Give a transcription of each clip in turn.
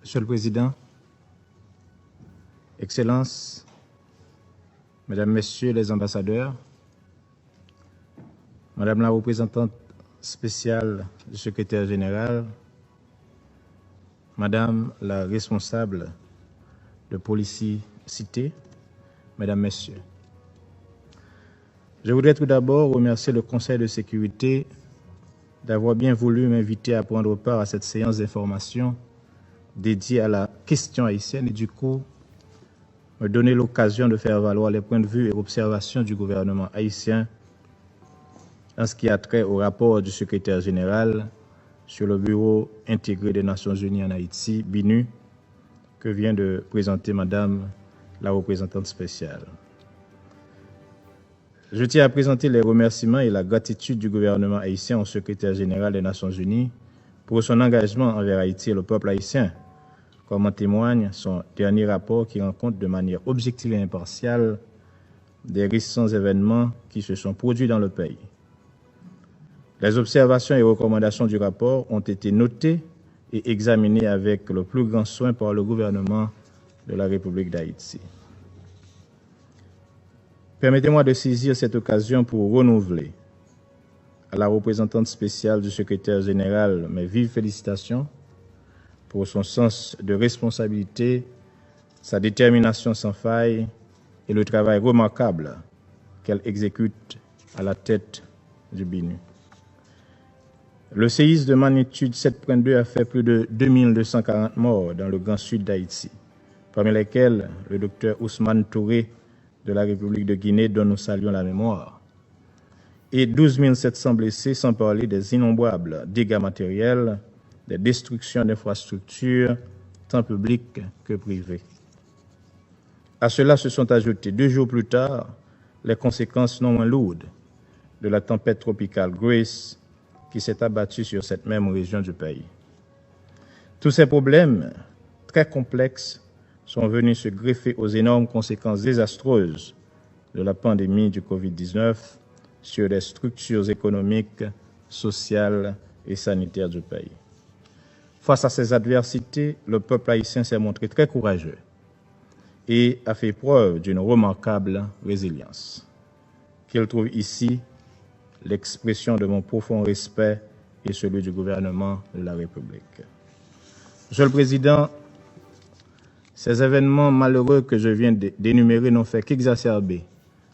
Monsieur le Président, Excellences, Mesdames, Messieurs les ambassadeurs, Madame la représentante spéciale du secrétaire général, Madame la responsable de Policy-Cité, Mesdames, Messieurs. Je voudrais tout d'abord remercier le Conseil de sécurité d'avoir bien voulu m'inviter à prendre part à cette séance d'information dédiée à la question haïtienne et du coup me donner l'occasion de faire valoir les points de vue et observations du gouvernement haïtien en ce qui a trait au rapport du secrétaire général sur le Bureau intégré des Nations Unies en Haïti, BINU, que vient de présenter Madame la représentante spéciale. Je tiens à présenter les remerciements et la gratitude du gouvernement haïtien au secrétaire général des Nations Unies pour son engagement envers Haïti et le peuple haïtien, comme en témoigne son dernier rapport qui rend compte de manière objective et impartiale des récents événements qui se sont produits dans le pays. Les observations et recommandations du rapport ont été notées et examinées avec le plus grand soin par le gouvernement de la République d'Haïti. Permettez-moi de saisir cette occasion pour renouveler à la représentante spéciale du secrétaire général mes vives félicitations pour son sens de responsabilité, sa détermination sans faille et le travail remarquable qu'elle exécute à la tête du BINU. Le séisme de magnitude 7.2 a fait plus de 2240 morts dans le Grand Sud d'Haïti, parmi lesquels le docteur Ousmane Touré de la République de Guinée, dont nous saluons la mémoire, et 12 700 blessés, sans parler des innombrables dégâts matériels, des destructions d'infrastructures, tant publiques que privées. À cela se sont ajoutées 2 jours plus tard les conséquences non moins lourdes de la tempête tropicale Grace qui s'est abattue sur cette même région du pays. Tous ces problèmes très complexes sont venus se greffer aux énormes conséquences désastreuses de la pandémie du Covid-19 sur les structures économiques, sociales et sanitaires du pays. Face à ces adversités, le peuple haïtien s'est montré très courageux et a fait preuve d'une remarquable résilience, qu'il trouve ici l'expression de mon profond respect et celui du gouvernement de la République. Monsieur le Président, ces événements malheureux que je viens d'énumérer n'ont fait qu'exacerber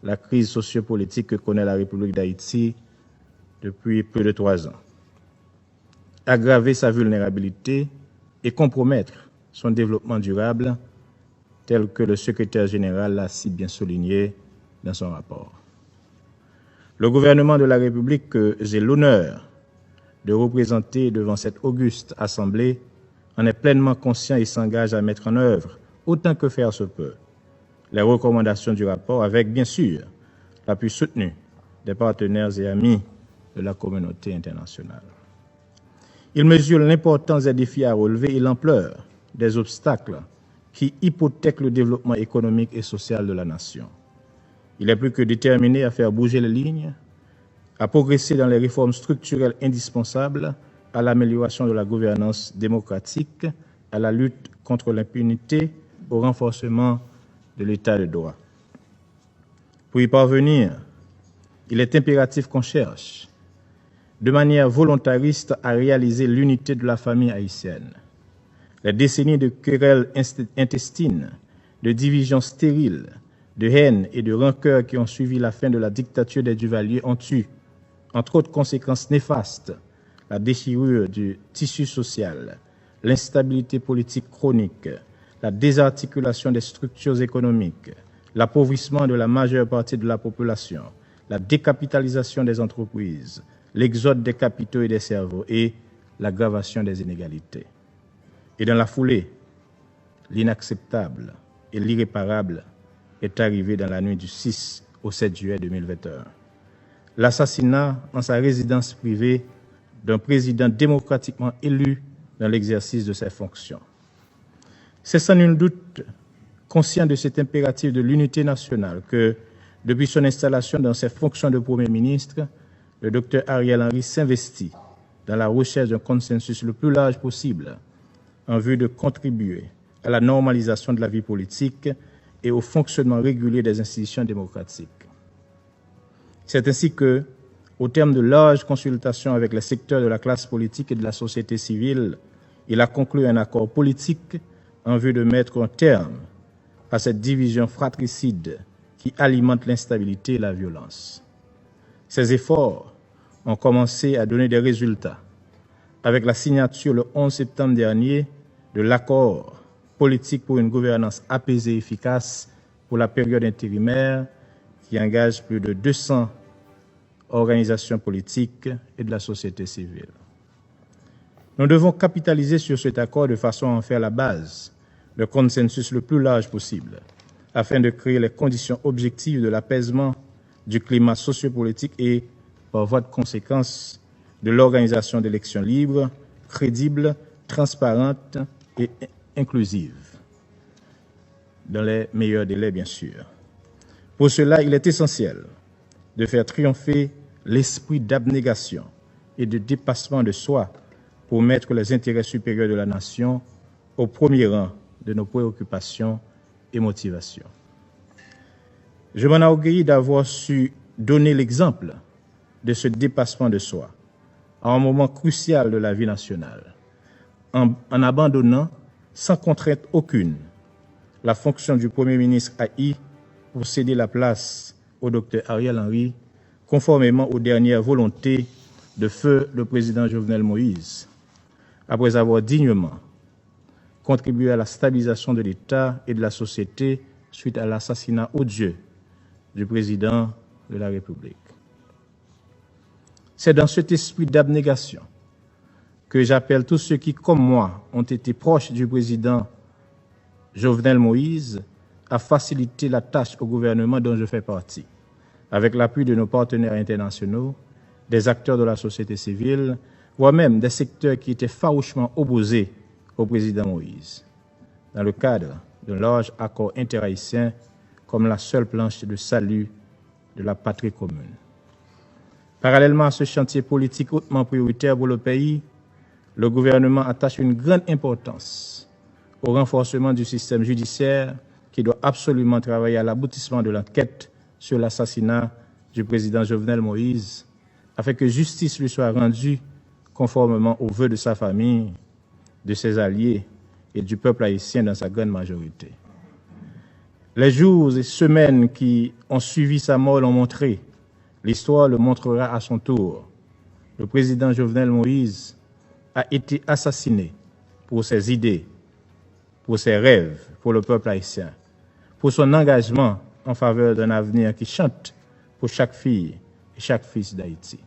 la crise sociopolitique que connaît la République d'Haïti depuis plus de 3 ans, aggraver sa vulnérabilité et compromettre son développement durable, tel que le secrétaire général l'a si bien souligné dans son rapport. Le gouvernement de la République que j'ai l'honneur de représenter devant cette auguste assemblée en est pleinement conscient et s'engage à mettre en œuvre, autant que faire se peut, les recommandations du rapport avec, bien sûr, l'appui soutenu des partenaires et amis de la communauté internationale. Il mesure l'importance des défis à relever et l'ampleur des obstacles qui hypothèquent le développement économique et social de la nation. Il est plus que déterminé à faire bouger les lignes, à progresser dans les réformes structurelles indispensables à l'amélioration de la gouvernance démocratique, à la lutte contre l'impunité, au renforcement de l'état de droit. Pour y parvenir, il est impératif qu'on cherche, de manière volontariste, à réaliser l'unité de la famille haïtienne. Les décennies de querelles intestines, de divisions stériles, de haine et de rancœur qui ont suivi la fin de la dictature des Duvalier ont eu, entre autres conséquences néfastes, la déchirure du tissu social, l'instabilité politique chronique, la désarticulation des structures économiques, l'appauvrissement de la majeure partie de la population, la décapitalisation des entreprises, l'exode des capitaux et des cerveaux et l'aggravation des inégalités. Et dans la foulée, l'inacceptable et l'irréparable est arrivé dans la nuit du 6 au 7 juillet 2021. L'assassinat en sa résidence privée d'un président démocratiquement élu dans l'exercice de ses fonctions. C'est sans nul doute conscient de cet impératif de l'unité nationale que, depuis son installation dans ses fonctions de Premier ministre, le Dr Ariel Henry s'investit dans la recherche d'un consensus le plus large possible en vue de contribuer à la normalisation de la vie politique et au fonctionnement régulier des institutions démocratiques. C'est ainsi que, au terme de larges consultations avec les secteurs de la classe politique et de la société civile, il a conclu un accord politique en vue de mettre un terme à cette division fratricide qui alimente l'instabilité et la violence. Ces efforts ont commencé à donner des résultats avec la signature le 11 septembre dernier de l'accord politique pour une gouvernance apaisée et efficace pour la période intérimaire qui engage plus de 200 organisations politiques et de la société civile. Nous devons capitaliser sur cet accord de façon à en faire la base, le consensus le plus large possible, afin de créer les conditions objectives de l'apaisement du climat sociopolitique et, par voie de conséquence, de l'organisation d'élections libres, crédibles, transparentes et inclusives, dans les meilleurs délais, bien sûr. Pour cela, il est essentiel de faire triompher l'esprit d'abnégation et de dépassement de soi pour mettre les intérêts supérieurs de la nation au premier rang de nos préoccupations et motivations. Je m'enorgueillis d'avoir su donner l'exemple de ce dépassement de soi à un moment crucial de la vie nationale, en abandonnant sans contrainte aucune la fonction du Premier ministre AI pour céder la place au Dr Ariel Henry, conformément aux dernières volontés de feu le président Jovenel Moïse, après avoir dignement contribué à la stabilisation de l'État et de la société suite à l'assassinat odieux du président de la République. C'est dans cet esprit d'abnégation que j'appelle tous ceux qui, comme moi, ont été proches du président Jovenel Moïse à faciliter la tâche au gouvernement dont je fais partie, avec l'appui de nos partenaires internationaux, des acteurs de la société civile, voire même des secteurs qui étaient farouchement opposés au président Moïse, dans le cadre d'un large accord interhaïtien comme la seule planche de salut de la patrie commune. Parallèlement à ce chantier politique hautement prioritaire pour le pays, le gouvernement attache une grande importance au renforcement du système judiciaire qui doit absolument travailler à l'aboutissement de l'enquête sur l'assassinat du président Jovenel Moïse, afin que justice lui soit rendue conformément aux vœux de sa famille, de ses alliés et du peuple haïtien dans sa grande majorité. Les jours et semaines qui ont suivi sa mort l'ont montré, l'histoire le montrera à son tour. Le président Jovenel Moïse a été assassiné pour ses idées, pour ses rêves, pour le peuple haïtien, pour son engagement en faveur d'un avenir qui chante pour chaque fille et chaque fils d'Haïti.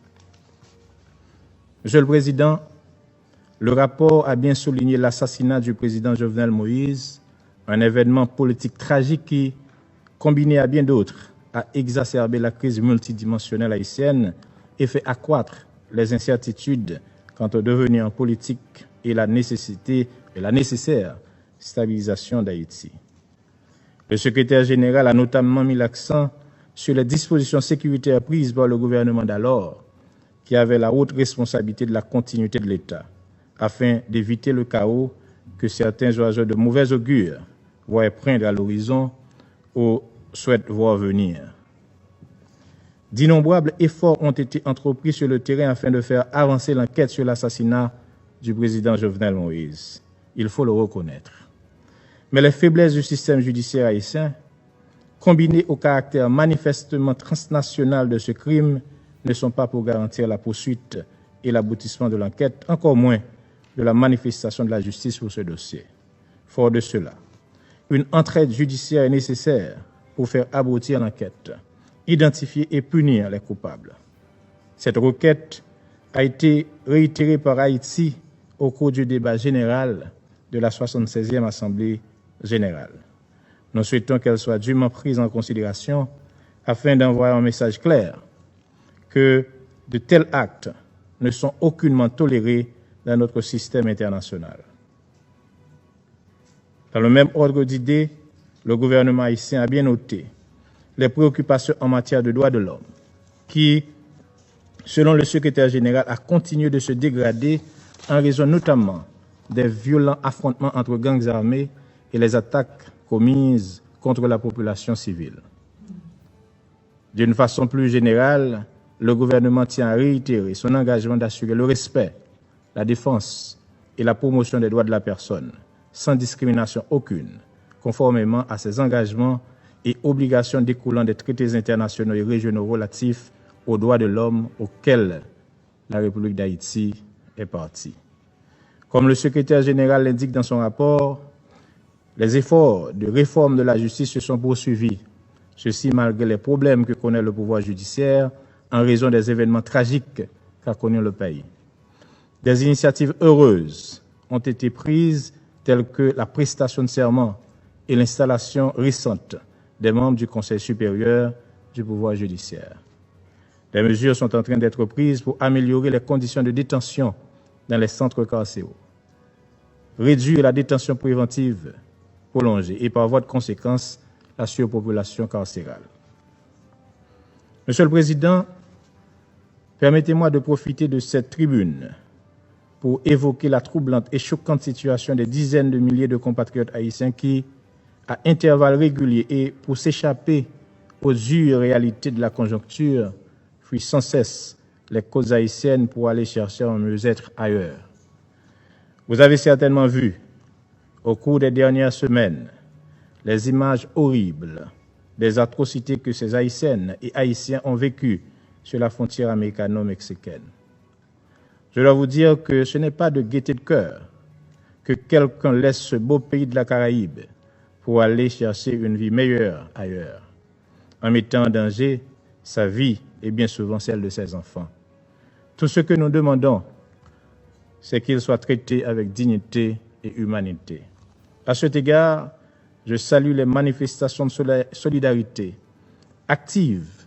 Monsieur le Président, le rapport a bien souligné l'assassinat du président Jovenel Moïse, un événement politique tragique qui, combiné à bien d'autres, a exacerbé la crise multidimensionnelle haïtienne et fait accroître les incertitudes quant au devenir politique et la nécessaire stabilisation d'Haïti. Le secrétaire général a notamment mis l'accent sur les dispositions sécuritaires prises par le gouvernement d'alors, qui avait la haute responsabilité de la continuité de l'État, afin d'éviter le chaos que certains oiseaux de mauvais augure voient poindre à l'horizon ou souhaitent voir venir. D'innombrables efforts ont été entrepris sur le terrain afin de faire avancer l'enquête sur l'assassinat du président Jovenel Moïse. Il faut le reconnaître. Mais les faiblesses du système judiciaire haïtien, combinées au caractère manifestement transnational de ce crime, ne sont pas pour garantir la poursuite et l'aboutissement de l'enquête, encore moins de la manifestation de la justice pour ce dossier. Fort de cela, une entraide judiciaire est nécessaire pour faire aboutir l'enquête, identifier et punir les coupables. Cette requête a été réitérée par Haïti au cours du débat général de la 76e Assemblée générale. Nous souhaitons qu'elle soit dûment prise en considération afin d'envoyer un message clair que de tels actes ne sont aucunement tolérés dans notre système international. Dans le même ordre d'idées, le gouvernement haïtien a bien noté les préoccupations en matière de droits de l'homme, qui, selon le secrétaire général, a continué de se dégrader en raison notamment des violents affrontements entre gangs armés et les attaques commises contre la population civile. D'une façon plus générale, le gouvernement tient à réitérer son engagement d'assurer le respect, la défense et la promotion des droits de la personne, sans discrimination aucune, conformément à ses engagements et obligations découlant des traités internationaux et régionaux relatifs aux droits de l'homme auxquels la République d'Haïti est partie. Comme le secrétaire général l'indique dans son rapport, les efforts de réforme de la justice se sont poursuivis, ceci malgré les problèmes que connaît le pouvoir judiciaire en raison des événements tragiques qu'a connus le pays. Des initiatives heureuses ont été prises, telles que la prestation de serment et l'installation récente des membres du Conseil supérieur du pouvoir judiciaire. Des mesures sont en train d'être prises pour améliorer les conditions de détention dans les centres carcéraux, réduire la détention préventive prolongée et par voie de conséquence la surpopulation carcérale. Monsieur le Président, permettez-moi de profiter de cette tribune pour évoquer la troublante et choquante situation des dizaines de milliers de compatriotes haïtiens qui, à intervalles réguliers et pour s'échapper aux dures réalités de la conjoncture, fuient sans cesse les côtes haïtiennes pour aller chercher un mieux-être ailleurs. Vous avez certainement vu, au cours des dernières semaines, les images horribles des atrocités que ces Haïtiennes et Haïtiens ont vécues sur la frontière américano-mexicaine. Je dois vous dire que ce n'est pas de gaieté de cœur que quelqu'un laisse ce beau pays de la Caraïbe pour aller chercher une vie meilleure ailleurs, en mettant en danger sa vie et bien souvent celle de ses enfants. Tout ce que nous demandons, c'est qu'ils soient traités avec dignité et humanité. À cet égard, je salue les manifestations de solidarité actives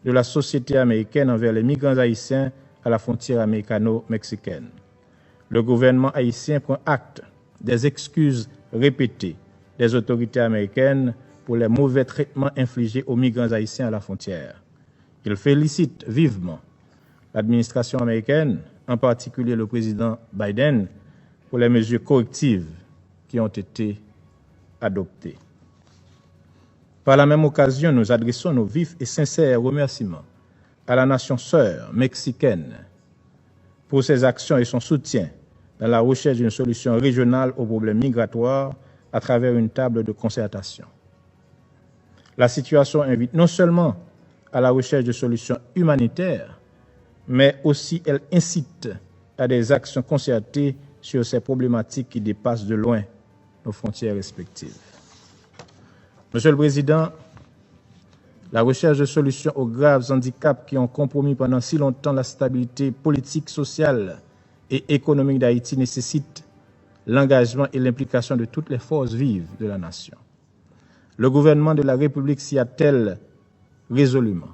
de la société américaine envers les migrants haïtiens à la frontière américano-mexicaine. Le gouvernement haïtien prend acte des excuses répétées des autorités américaines pour les mauvais traitements infligés aux migrants haïtiens à la frontière. Il félicite vivement l'administration américaine, en particulier le président Biden, pour les mesures correctives qui ont été adoptées. Par la même occasion, nous adressons nos vifs et sincères remerciements à la nation sœur mexicaine pour ses actions et son soutien dans la recherche d'une solution régionale aux problèmes migratoires à travers une table de concertation. La situation invite non seulement à la recherche de solutions humanitaires, mais aussi elle incite à des actions concertées sur ces problématiques qui dépassent de loin nos frontières respectives. Monsieur le Président, la recherche de solutions aux graves handicaps qui ont compromis pendant si longtemps la stabilité politique, sociale et économique d'Haïti nécessite l'engagement et l'implication de toutes les forces vives de la nation. Le gouvernement de la République s'y attelle résolument.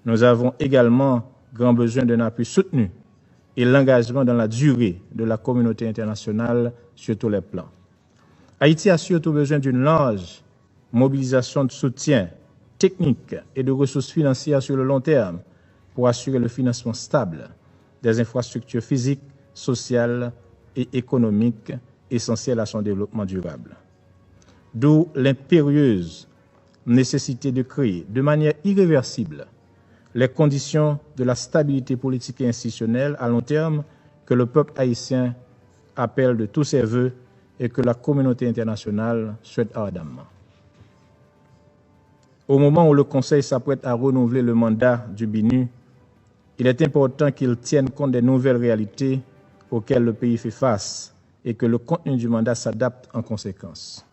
Nous avons également grand besoin d'un appui soutenu et l'engagement dans la durée de la communauté internationale sur tous les plans. Haïti a surtout besoin d'une large mobilisation de soutien technique et de ressources financières sur le long terme pour assurer le financement stable des infrastructures physiques, sociales et économiques essentielles à son développement durable. D'où l'impérieuse nécessité de créer de manière irréversible les conditions de la stabilité politique et institutionnelle à long terme que le peuple haïtien appelle de tous ses vœux et que la communauté internationale souhaite ardemment. Au moment où le Conseil s'apprête à renouveler le mandat du BINU, il est important qu'il tienne compte des nouvelles réalités auxquelles le pays fait face et que le contenu du mandat s'adapte en conséquence.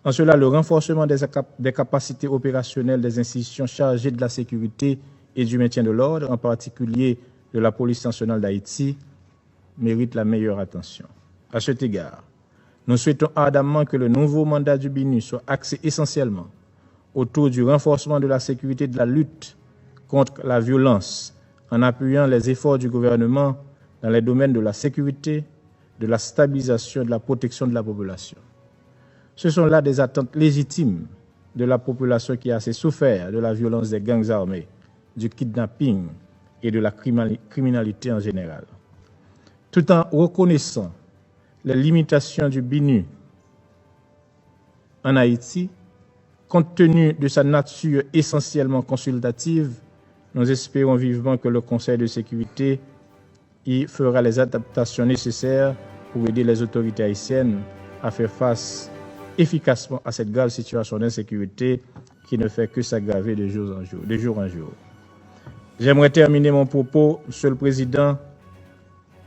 En cela, le renforcement des capacités opérationnelles des institutions chargées de la sécurité et du maintien de l'ordre, en particulier de la police nationale d'Haïti, mérite la meilleure attention. À cet égard, nous souhaitons ardemment que le nouveau mandat du BINU soit axé essentiellement autour du renforcement de la sécurité et de la lutte contre la violence, en appuyant les efforts du gouvernement dans les domaines de la sécurité, de la stabilisation et de la protection de la population. Ce sont là des attentes légitimes de la population qui a assez souffert de la violence des gangs armés, du kidnapping et de la criminalité en général. tout en reconnaissant les limitations du BINU en Haïti, compte tenu de sa nature essentiellement consultative, nous espérons vivement que le Conseil de sécurité y fera les adaptations nécessaires pour aider les autorités haïtiennes à faire face efficacement à cette grave situation d'insécurité qui ne fait que s'aggraver de jour en jour. J'aimerais terminer mon propos, Monsieur le Président,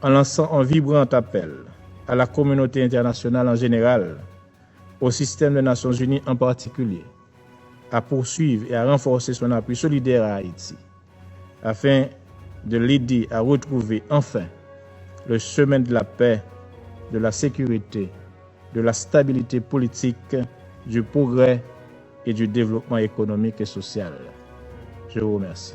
en lançant un vibrant appel à la communauté internationale en général, au système des Nations Unies en particulier, à poursuivre et à renforcer son appui solidaire à Haïti, afin de l'aider à retrouver enfin le chemin de la paix, de la sécurité, de la stabilité politique, du progrès et du développement économique et social. Je vous remercie.